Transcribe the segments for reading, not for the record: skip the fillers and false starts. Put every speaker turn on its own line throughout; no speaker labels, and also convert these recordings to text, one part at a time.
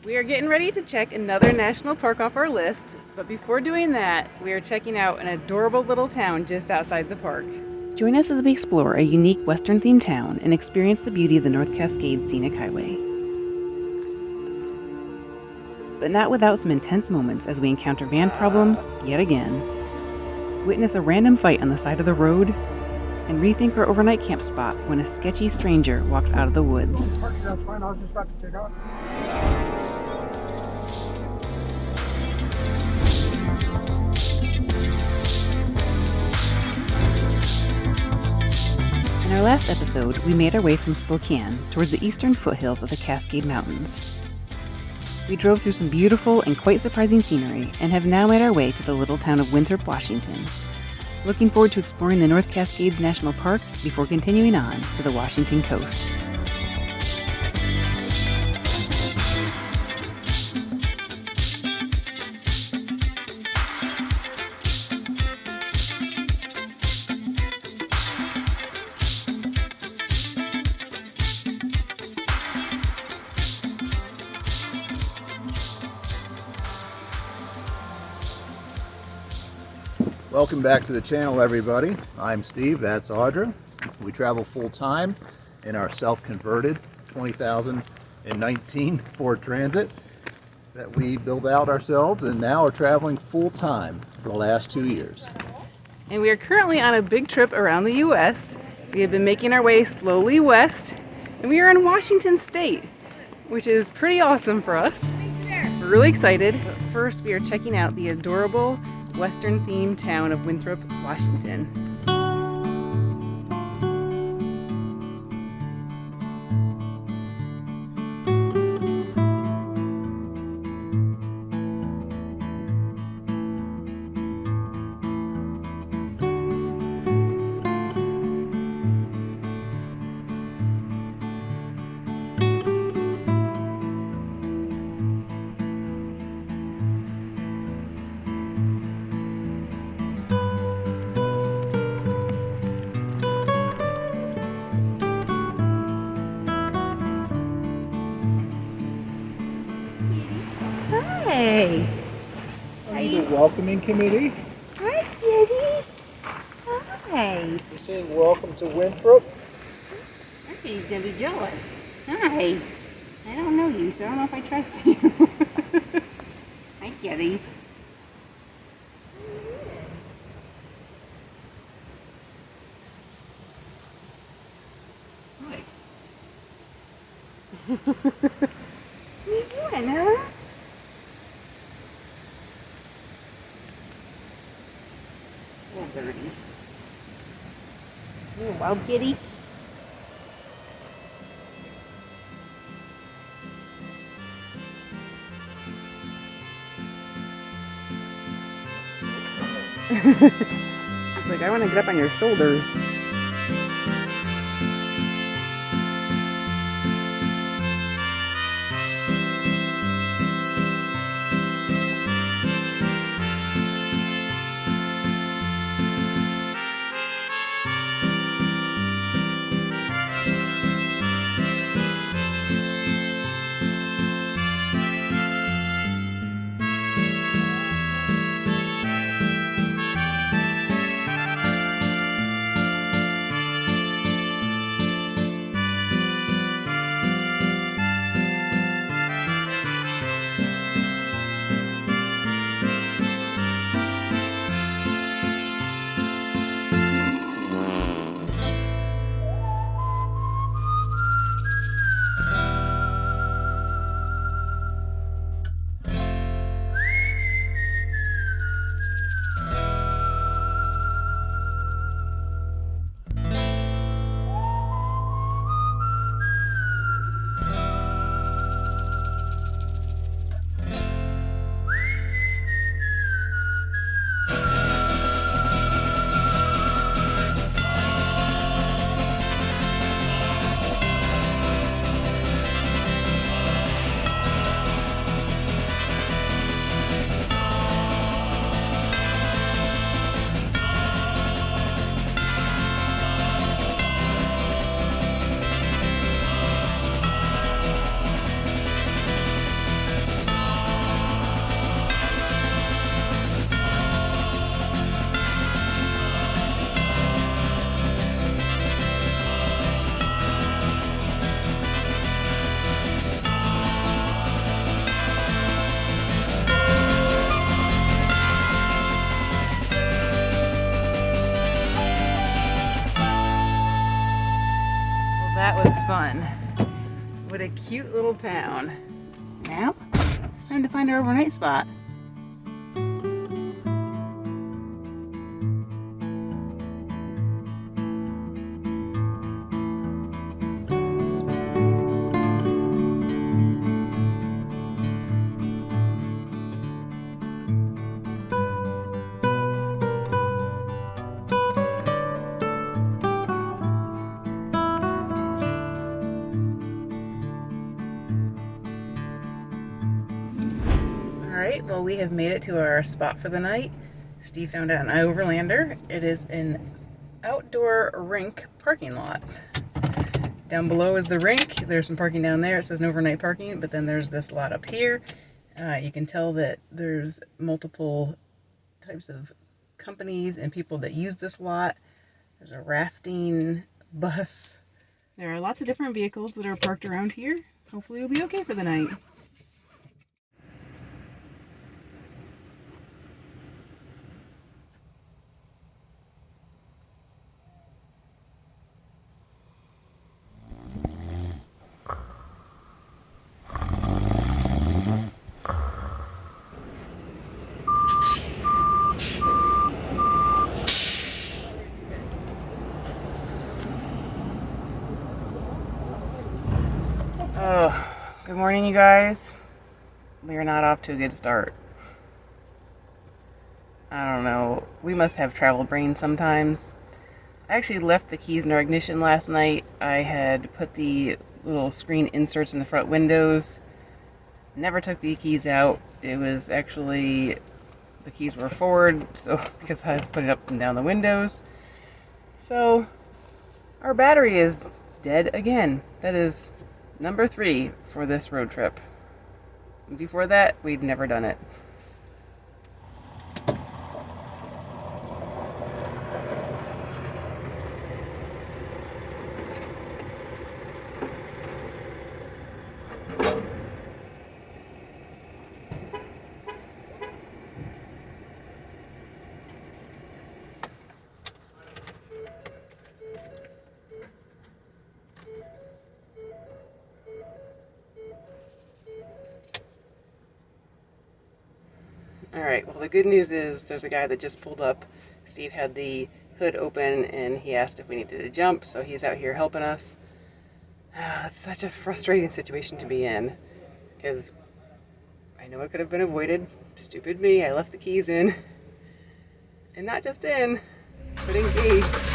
We are getting ready to check another national park off our list, but before doing that, we are checking out an adorable little town just outside the park. Join us as we explore a unique Western-themed town and experience the beauty of the North Cascades Scenic Highway. But not without some intense moments as we encounter van problems yet again, witness a random fight on the side of the road, and rethink our overnight camp spot when a sketchy stranger walks out of the woods.
That's fine, I was just about to take off.
In our last episode, we made our way from Spokane towards the eastern foothills of the Cascade Mountains. We drove through some beautiful and quite surprising scenery and have now made our way to the little town of Winthrop, Washington. Looking forward to exploring the North Cascades National Park before continuing on to the Washington coast.
Welcome back to the channel, everybody. I'm Steve, that's Audra. We travel full-time in our self-converted 2019 Ford Transit that we build out ourselves, and now are traveling full-time for the last 2 years.
And we are currently on a big trip around the U.S. We have been making our way slowly west, and we are in Washington State, which is pretty awesome for us. We're really excited, but first we are checking out the adorable Western-themed town of Winthrop, Washington. Hey!
Are you the welcoming committee?
Hi, kitty! Hi!
You're saying welcome to Winthrop?
I think he's gonna be jealous. Hi! I don't know you, so I don't know if I trust you. Hi, kitty.
Hi.
What are you doing, huh? Little birdie. You a wild kitty? She's like, I want to get up on your shoulders. was fun. What a cute little town. Now, it's time to find our overnight spot. Alright, well, we have made it to our spot for the night. Steve found out an overlander. It is an outdoor rink parking lot. Down below is the rink. There's some parking down there. It says no overnight parking, but then there's this lot up here. You can tell that there's multiple types of companies and people that use this lot. There's a rafting bus. There are lots of different vehicles that are parked around here. Hopefully we'll be okay for the night. Good morning, you guys. We are not off to a good start. I don't know. We must have travel brain sometimes. I actually left the keys in our ignition last night. I had put the little screen inserts in the front windows. Never took the keys out. It was actually, the keys were forward, so because I was putting up and down the windows. So, our battery is dead again. That is number 3 for this road trip. Before that, we'd never done it. Alright, well, the good news is there's a guy that just pulled up. Steve had the hood open and he asked if we needed to jump, so he's out here helping us. It's such a frustrating situation to be in, because I know it could have been avoided. Stupid me, I left the keys in. And not just in, but engaged.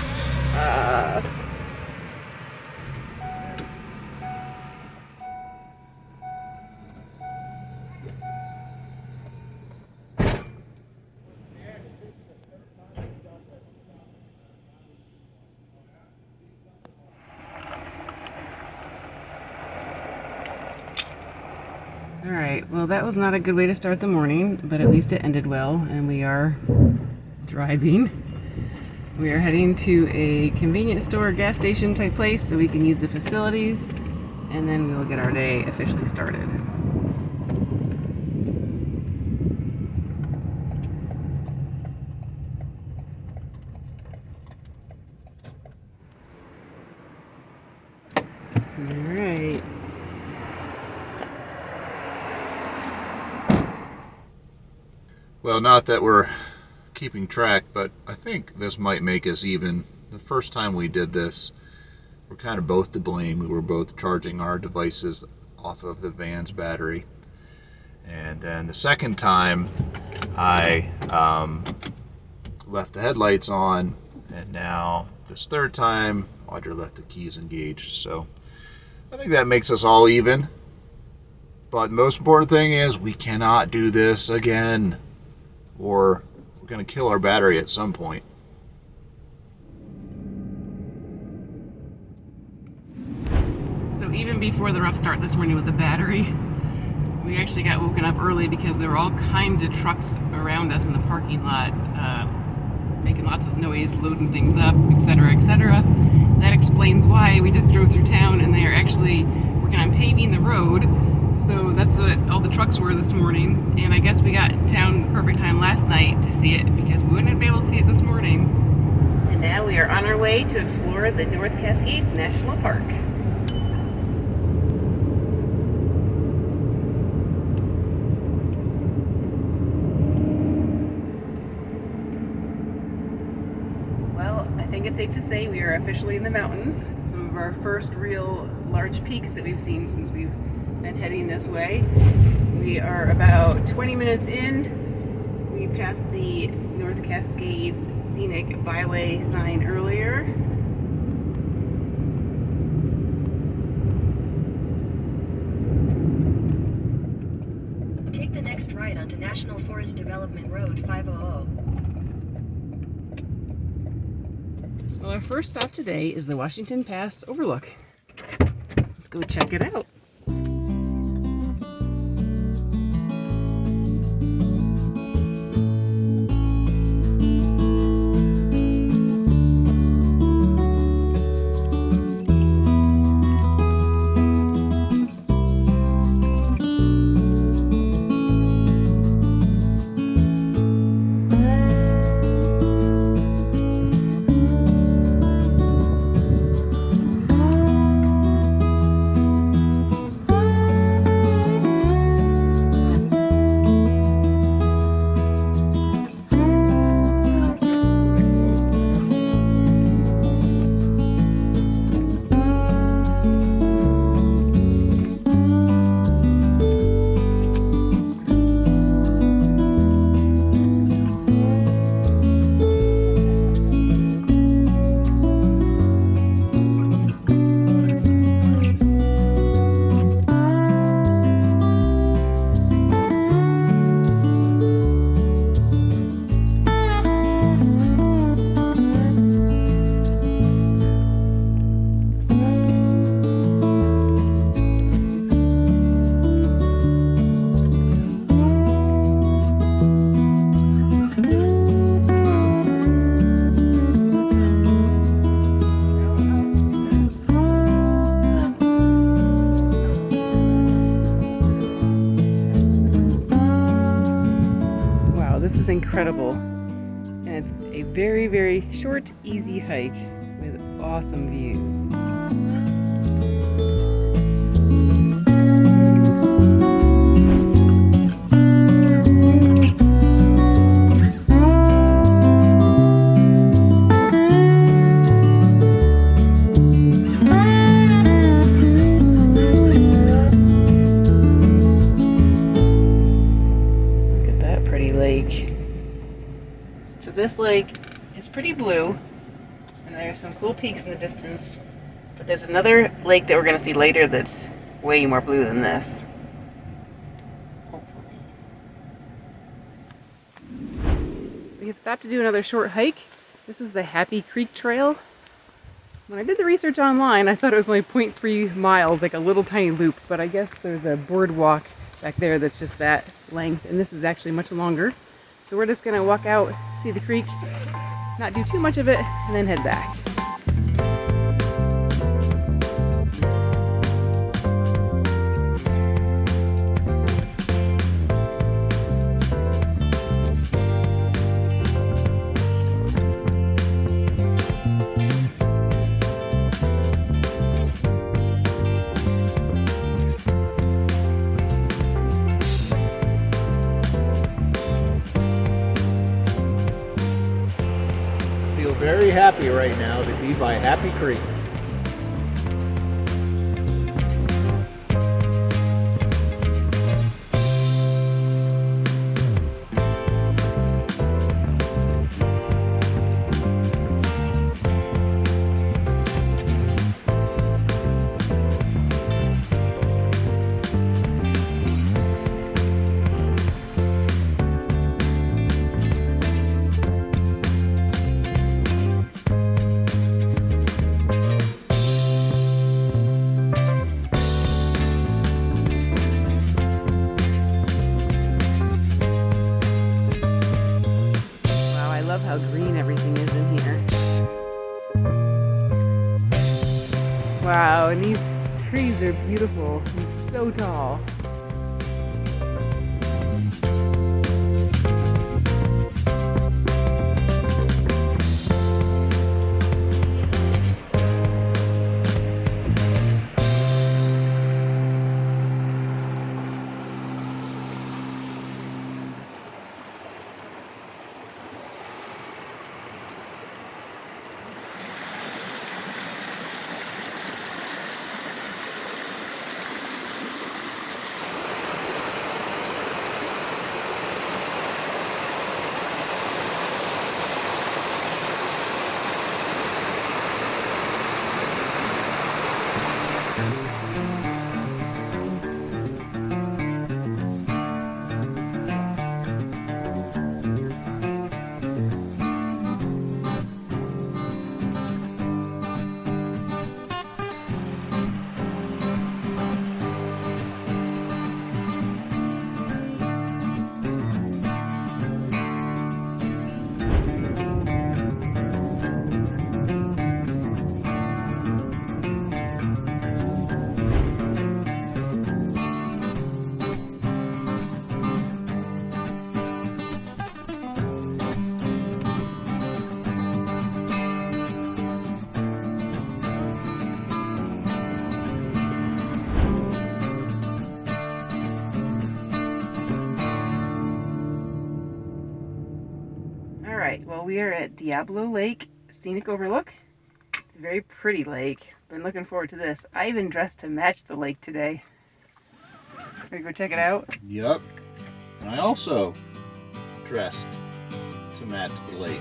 Alright, well, that was not a good way to start the morning, but at least it ended well, and we are driving. We are heading to a convenience store, gas station type place so we can use the facilities, and then we will get our day officially started. Alright.
Well, not that we're keeping track, but I think this might make us even. The first time we did this, we're kind of both to blame. We were both charging our devices off of the van's battery. And then the second time, I left the headlights on, and now this third time, Audra left the keys engaged. So I think that makes us all even. But the most important thing is we cannot do this again, or we're going to kill our battery at some point.
So even before the rough start this morning with the battery, we actually got woken up early because there were all kinds of trucks around us in the parking lot, making lots of noise, loading things up, etc., etc. That explains why we just drove through town and they are actually working on paving the road. So that's what all the trucks were this morning, and I guess we got in town perfect time last night to see it because we wouldn't be able to see it this morning. And now we are on our way to explore the North Cascades National Park. safe to say we are officially in the mountains. Some of our first real large peaks that we've seen since we've been heading this way. We are about 20 minutes in. We passed the North Cascades Scenic Byway sign earlier.
Take the next right onto National Forest Development Road 500.
Well, our first stop today is the Washington Pass Overlook. Let's go check it out. This is incredible, and it's a very, very short, easy hike with awesome views. So this lake is pretty blue, and there's some cool peaks in the distance, but there's another lake that we're going to see later that's way more blue than this. Hopefully. We have stopped to do another short hike. This is the Happy Creek Trail. When I did the research online, I thought it was only 0.3 miles, like a little tiny loop, but I guess there's a boardwalk back there that's just that length, and this is actually much longer. So we're just gonna walk out, see the creek, not do too much of it, and then head back.
Very happy right now to be by Happy Creek.
How green everything is in here. Wow, and these trees are beautiful and so tall. Well, we are at Diablo Lake Scenic Overlook. It's a very pretty lake. Been looking forward to this. I even dressed to match the lake today. Gonna go check it out?
Yep. And I also dressed to match the lake.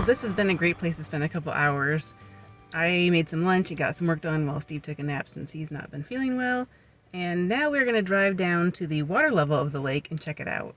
This has been a great place to spend a couple hours. I made some lunch and got some work done while Steve took a nap since he's not been feeling well. And now we're going to drive down to the water level of the lake and check it out.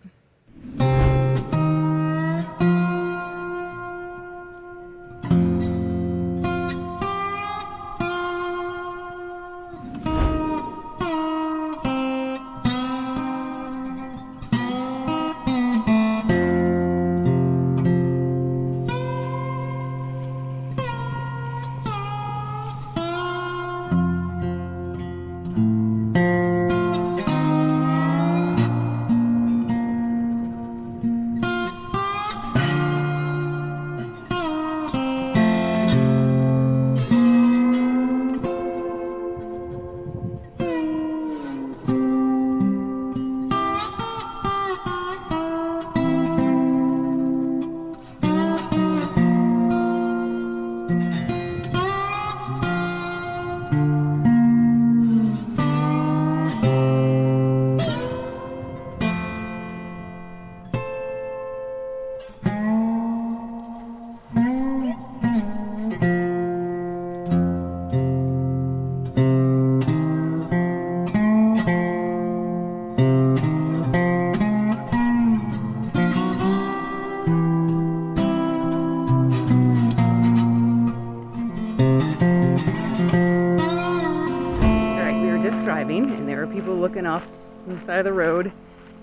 Driving, and there are people looking off the side of the road,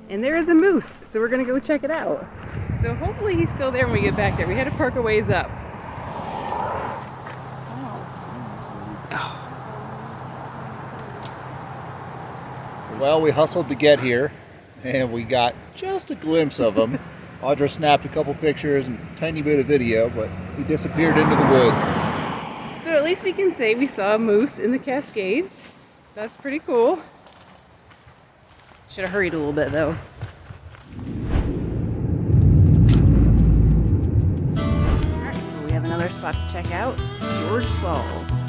and there is a moose, so we're gonna go check it out. So hopefully he's still there when we get back there. We had to park a ways up.
Well, we hustled to get here, and we got just a glimpse of him. Audra snapped a couple pictures and a tiny bit of video, but he disappeared into the woods.
So at least we can say we saw a moose in the Cascades. That's pretty cool. Should have hurried a little bit though. Alright, we have another spot to check out, Gorge Falls.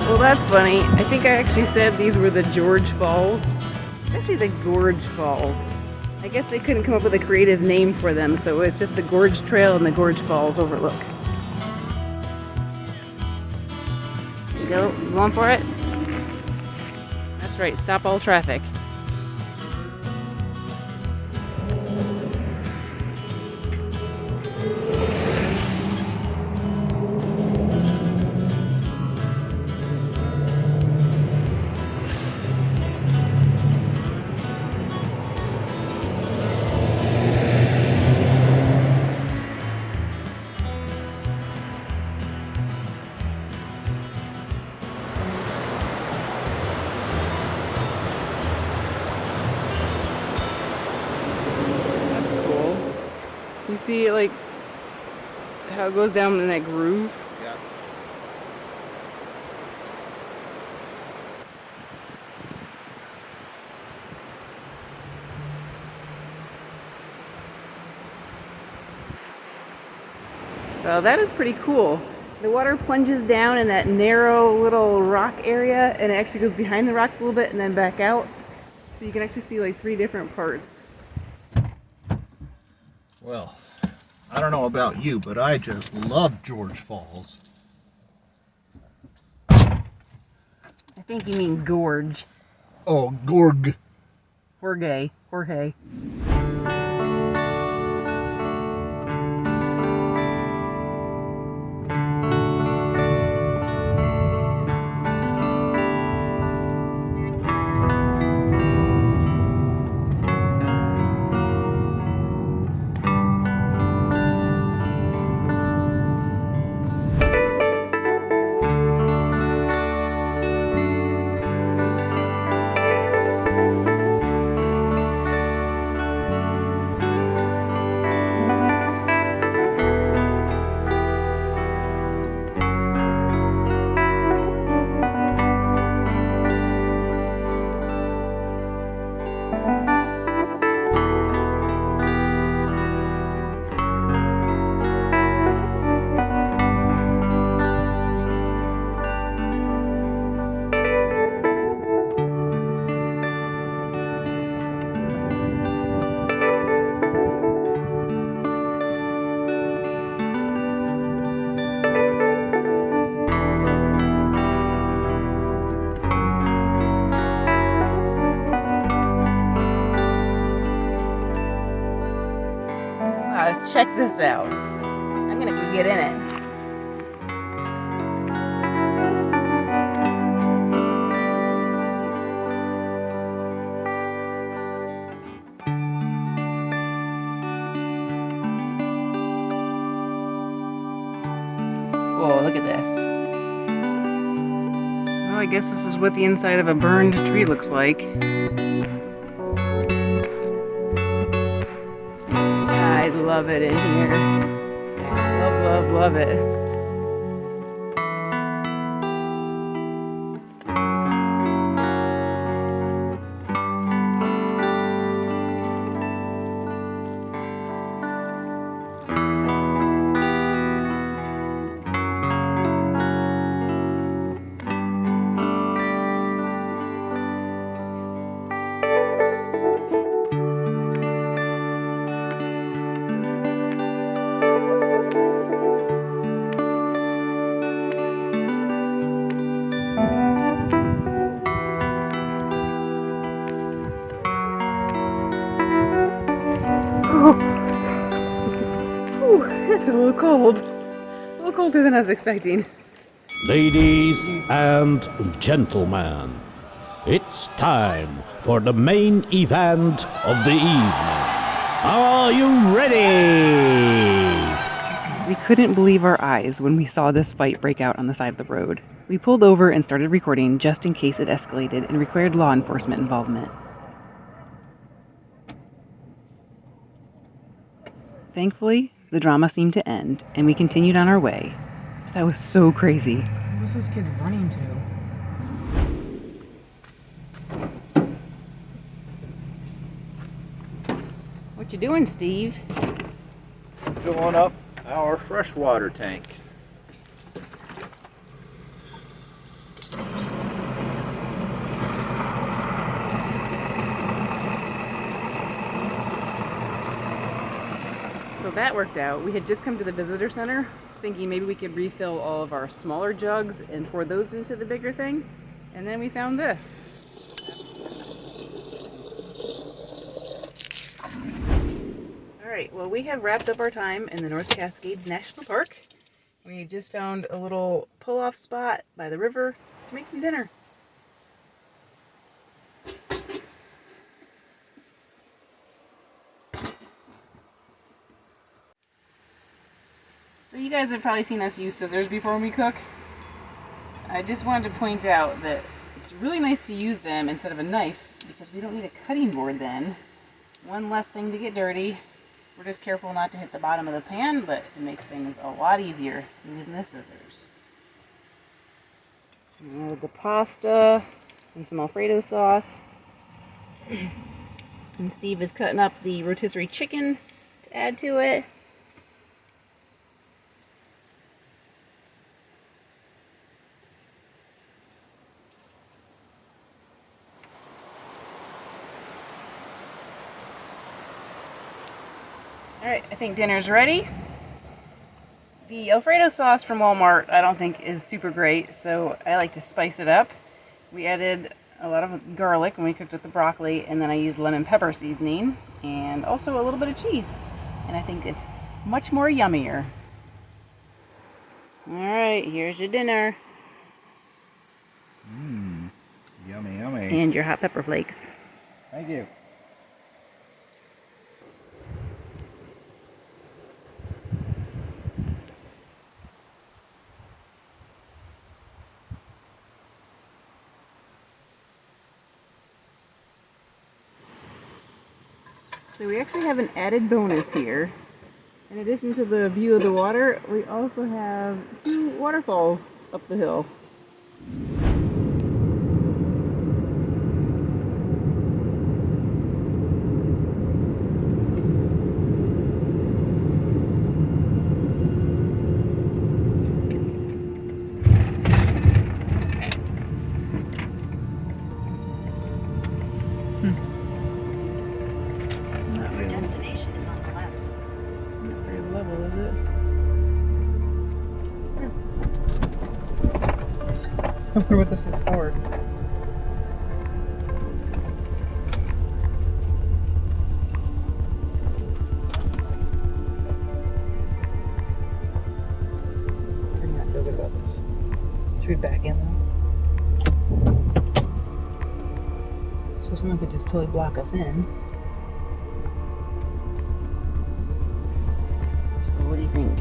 Well, that's funny. I think I actually said these were the Gorge Falls. It's actually the Gorge Falls. I guess they couldn't come up with a creative name for them, so it's just the Gorge Trail and the Gorge Falls overlook. Go, going for it? That's right, stop all traffic. see like how it goes down in that groove?
Yeah.
Well, that is pretty cool. The water plunges down in that narrow little rock area, and it actually goes behind the rocks a little bit and then back out. So you can actually see like 3 different parts.
Well, I don't know about you, but I just love Gorge Falls.
I think you mean gorge.
Oh, Gorg.
Jorge. Check this out. I'm gonna go get in it. Whoa, look at this. Well, I guess this is what the inside of a burned tree looks like. I love it in here. Love it. It's a little cold. A little colder than I was expecting.
Ladies and gentlemen, it's time for the main event of the evening. Are you ready?
We couldn't believe our eyes when we saw this fight break out on the side of the road. We pulled over and started recording just in case it escalated and required law enforcement involvement. Thankfully, the drama seemed to end, and we continued on our way. But that was so crazy.
What was this kid running to?
What you doing, Steve?
Filling up our freshwater tank.
So that worked out. We had just come to the visitor center thinking maybe we could refill all of our smaller jugs and pour those into the bigger thing. And then we found this. All right, well, we have wrapped up our time in the North Cascades National Park. We just found a little pull-off spot by the river to make some dinner. So you guys have probably seen us use scissors before when we cook. I just wanted to point out that it's really nice to use them instead of a knife because we don't need a cutting board then. One less thing to get dirty. We're just careful not to hit the bottom of the pan, but it makes things a lot easier using the scissors. Add the pasta and some Alfredo sauce. And Steve is cutting up the rotisserie chicken to add to it. Alright, I think dinner's ready. The Alfredo sauce from Walmart I don't think is super great, so I like to spice it up. We added a lot of garlic when we cooked with the broccoli, and then I used lemon pepper seasoning and also a little bit of cheese. And I think it's much more yummier. Alright, here's your dinner.
Yummy, yummy.
And your hot pepper flakes.
Thank you.
So we actually have an added bonus here. In addition to the view of the water, we also have 2 waterfalls up the hill.
Your destination is on the left.
Not very level, is it?
I wonder what this is for. I do not feel good about this. Should we back in though? So someone could just totally block us in.
So what do you think?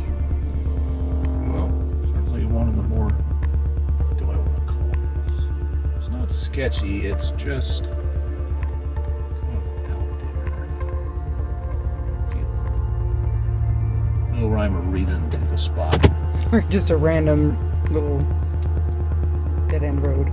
Well, certainly one of the more, what do I want to call this? It's not sketchy, it's just kind of out there. No rhyme or reason to the spot.
Or just a random little dead end road.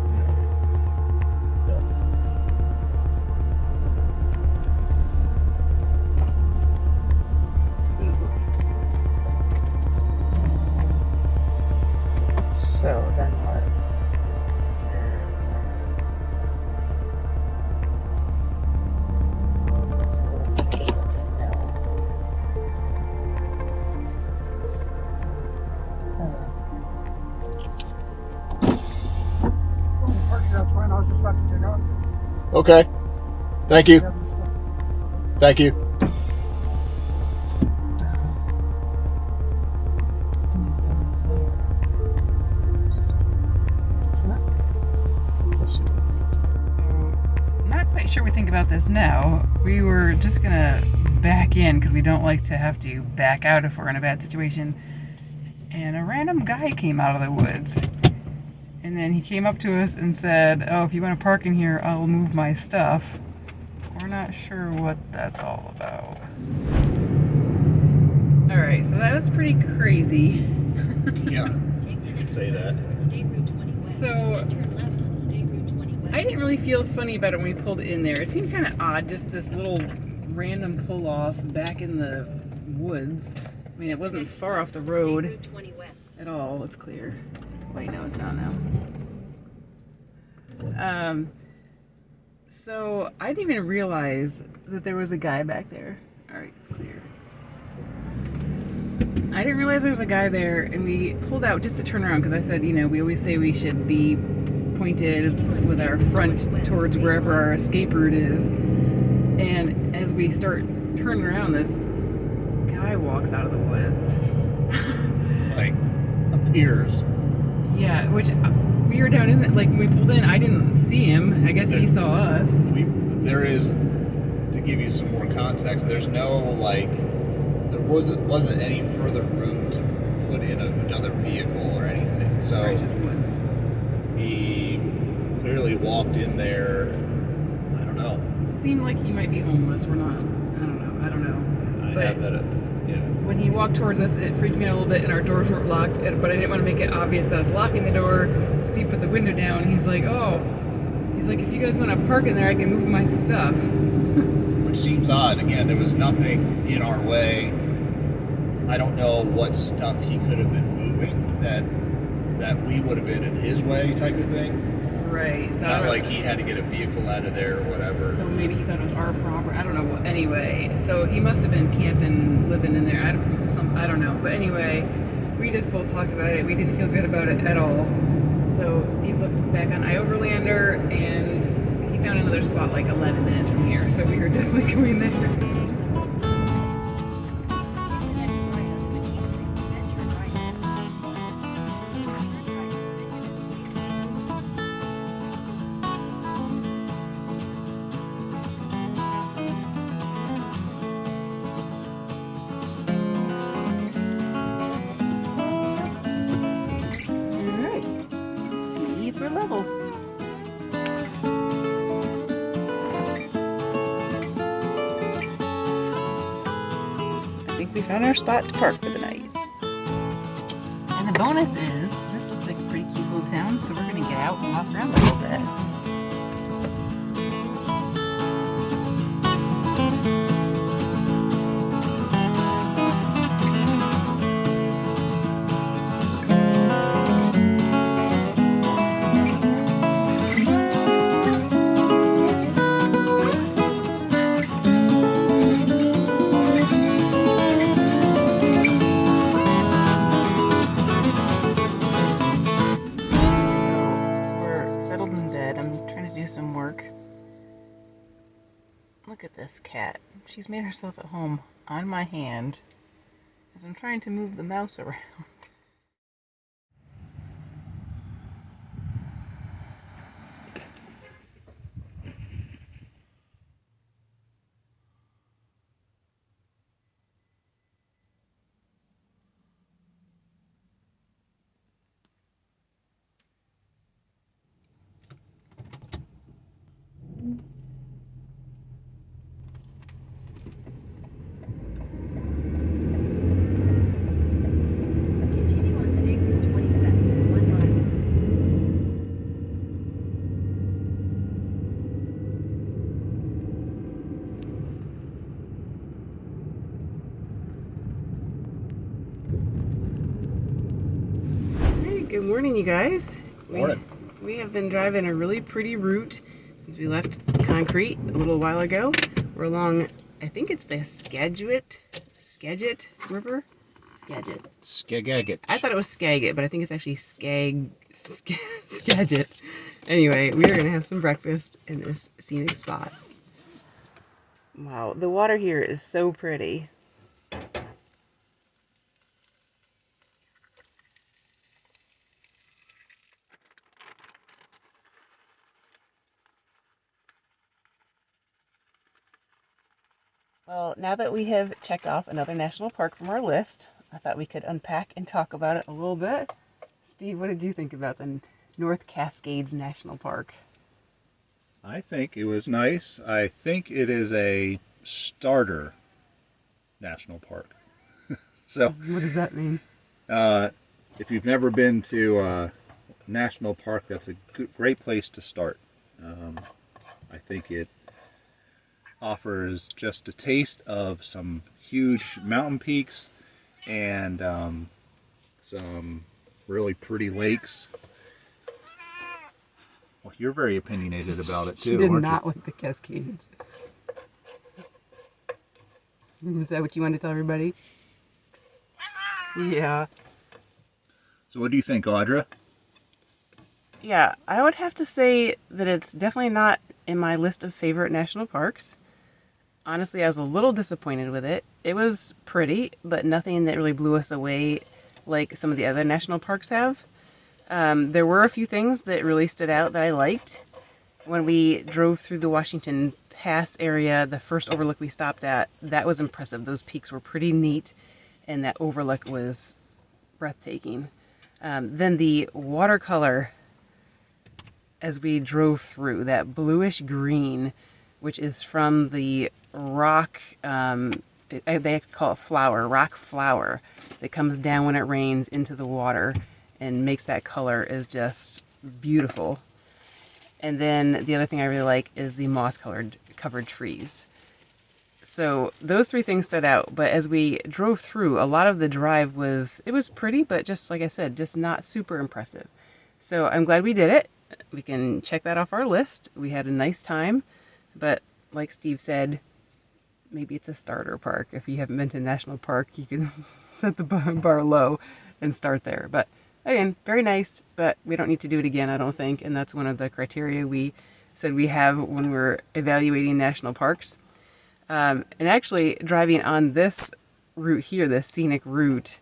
So then what?
Okay. Thank you. Thank you.
Not quite sure we think about this now. We were just gonna back in because we don't like to have to back out if we're in a bad situation. And a random guy came out of the woods. And then he came up to us and said, "Oh, if you want to park in here, I'll move my stuff." We're not sure what that's all about. Alright, so that was pretty crazy.
Yeah, you could say that.
State Route 20 West.
So-
Then turn left onto State Route 20 West.
I didn't really feel funny about it when we pulled in there. It seemed kind of odd, just this little random pull-off back in the woods. I mean, it wasn't far off the
State
road
Route 20 West.
at all. It's clear. Wait, no, it's not now. So I didn't even realize that there was a guy back there. All right, it's clear. I didn't realize there was a guy there, and we pulled out just to turn around because I said, you know, we always say we should be pointed with our front towards wherever our escape route is. And as we start turning around, this guy walks out of the woods.
Like, appears.
Yeah, which we were down in the, like when we pulled in, I didn't see him. I guess he saw us.
There is, to give you some more context, there's no, like, there wasn't any further room to put in another vehicle or anything. So
It's just woods.
he clearly walked in there, I don't know.
Seemed like he might be homeless. We're not. I don't know.
but
have that. Yeah.
when he walked towards us, it freaked me out a little bit, and our doors weren't locked. But I didn't want to make it obvious that I was locking the door. Steve put the window down. He's like, if you guys want to park in there, I can move my stuff.
Which seems odd. Again, there was nothing in our way. I don't know what stuff he could have been moving that we would have been in his way, type of thing.
Right. So
Not like he had to get a vehicle out of there or whatever.
So maybe he thought it was our property. I don't know what. Anyway, so he must have been camping, living in there. I don't know. But anyway, we just both talked about it. We didn't feel good about it at all. So Steve looked back on iOverlander, and he found another spot like 11 minutes from here. So we were definitely going there. Level. I think we found our spot to park for the night. And the bonus is, this looks like a pretty cute little town, so we're going to get out and walk around a little bit. Look at this cat. She's made herself at home on my hand as I'm trying to move the mouse around. Good morning, you guys.
Morning.
We have been driving a really pretty route since we left Concrete a little while ago. We're along, I think it's the Skagit River?
Skagit.
I thought it was Skagit, but I think it's actually Skagit. Anyway, we are going to have some breakfast in this scenic spot. Wow, the water here is so pretty. Well, now that we have checked off another national park from our list, I thought we could unpack and talk about it a little bit. Steve, what did you think about the North Cascades National Park?
I think it was nice. I think it is a starter national park. So,
what does that mean?
if you've never been to a national park, that's a great place to start. I think it offers just a taste of some huge mountain peaks and some really pretty lakes. Well, you're very opinionated about it too.
She did
aren't
not
you?
like the Cascades. Is that what you want to tell everybody? Yeah.
So what do you think, Audra?
Yeah, I would have to say that it's definitely not in my list of favorite national parks. Honestly, I was a little disappointed with it. It was pretty, but nothing that really blew us away like some of the other national parks have. There were a few things that really stood out that I liked. When we drove through the Washington Pass area, the first overlook we stopped at, that was impressive. Those peaks were pretty neat, and that overlook was breathtaking. Then the watercolor as we drove through, that bluish green, which is from the rock they call it flour, rock flour, that comes down when it rains into the water and makes that color is just beautiful. And then the other thing I really like is the covered trees. So those three things stood out. But as we drove through, a lot of the drive was pretty, but just like I said, just not super impressive. So I'm glad we did it. We can check that off our list. We had a nice time, but like Steve said, maybe it's a starter park. If you haven't been to National Park, you can set the bar low and start there. But again, very nice, but we don't need to do it again, I don't think. And that's one of the criteria we said we have when we're evaluating national parks. And actually, driving on this route here, this scenic route,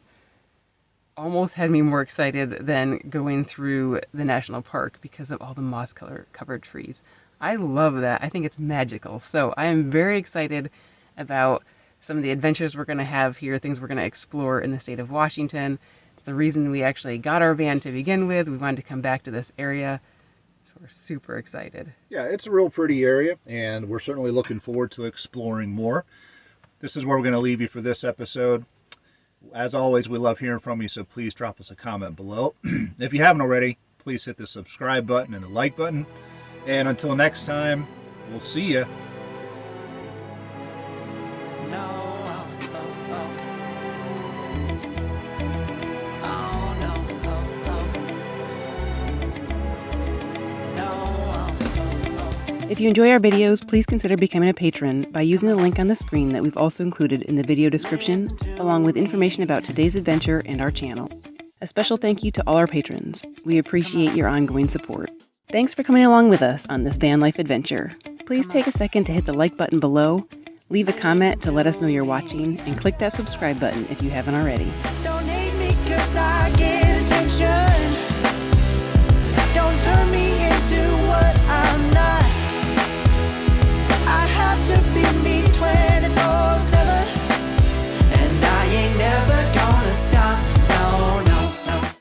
almost had me more excited than going through the national park because of all the moss-covered trees. I love that. I think it's magical. So I am very excited about some of the adventures we're going to have here, things we're going to explore in the state of Washington. It's the reason we actually got our van to begin with. We wanted to come back to this area. So we're super excited.
Yeah, it's a real pretty area, and we're certainly looking forward to exploring more. This is where we're going to leave you for this episode. As always, we love hearing from you, so please drop us a comment below. If you haven't already, please hit the subscribe button and the like button. And until next time, we'll see you.
If you enjoy our videos, please consider becoming a patron by using the link on the screen that we've also included in the video description, along with information about today's adventure and our channel. A special thank you to all our patrons. We appreciate your ongoing support. Thanks for coming along with us on this van life adventure. Please take a second to hit the like button below, leave a comment to let us know you're watching, and click that subscribe button if you haven't already.
Don't hate me 'cause I get attention. Don't turn me into what I'm